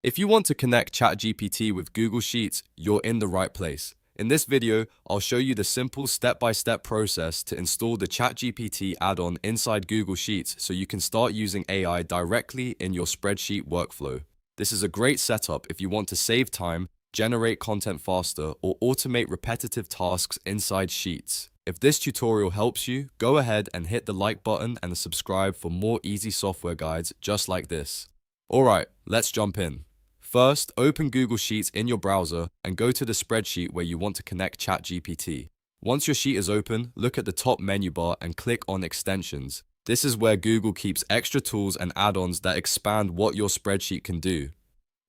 If you want to connect ChatGPT with Google Sheets, you're in the right place. In this video, I'll show you the simple step-by-step process to install the ChatGPT add-on inside Google Sheets so you can start using AI directly in your spreadsheet workflow. This is a great setup if you want to save time, generate content faster, or automate repetitive tasks inside Sheets. If this tutorial helps you, go ahead and hit the like button and subscribe for more easy software guides just like this. Alright, let's jump in. First, open Google Sheets in your browser and go to the spreadsheet where you want to connect ChatGPT. Once your sheet is open, look at the top menu bar and click on Extensions. This is where Google keeps extra tools and add-ons that expand what your spreadsheet can do.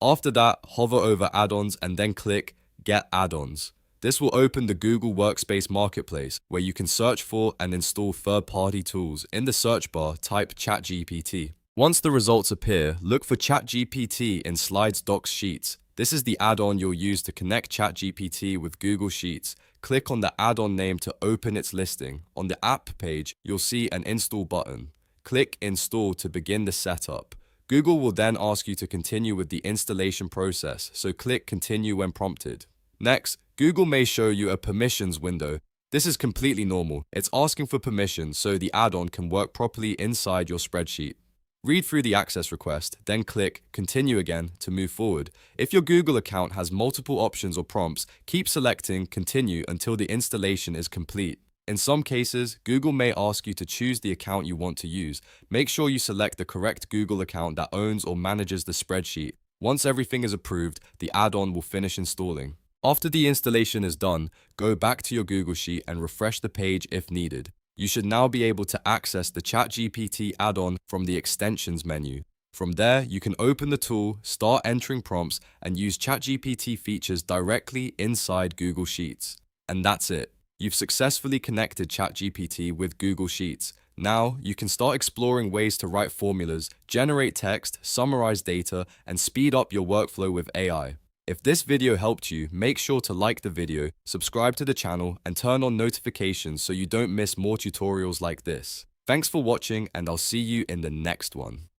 After that, hover over Add-ons and then click Get Add-ons. This will open the Google Workspace Marketplace, where you can search for and install third-party tools. In the search bar, type ChatGPT. Once the results appear, look for ChatGPT in Slides Docs Sheets. This is the add-on you'll use to connect ChatGPT with Google Sheets. Click on the add-on name to open its listing. On the app page, you'll see an install button. Click Install to begin the setup. Google will then ask you to continue with the installation process, so click Continue when prompted. Next, Google may show you a permissions window. This is completely normal. It's asking for permission so the add-on can work properly inside your spreadsheet. Read through the access request, then click Continue again to move forward. If your Google account has multiple options or prompts, keep selecting Continue until the installation is complete. In some cases, Google may ask you to choose the account you want to use. Make sure you select the correct Google account that owns or manages the spreadsheet. Once everything is approved, the add-on will finish installing. After the installation is done, go back to your Google Sheet and refresh the page if needed. You should now be able to access the ChatGPT add-on from the Extensions menu. From there, you can open the tool, start entering prompts, and use ChatGPT features directly inside Google Sheets. And that's it. You've successfully connected ChatGPT with Google Sheets. Now, you can start exploring ways to write formulas, generate text, summarize data, and speed up your workflow with AI. If this video helped you, make sure to like the video, subscribe to the channel, and turn on notifications so you don't miss more tutorials like this. Thanks for watching, and I'll see you in the next one.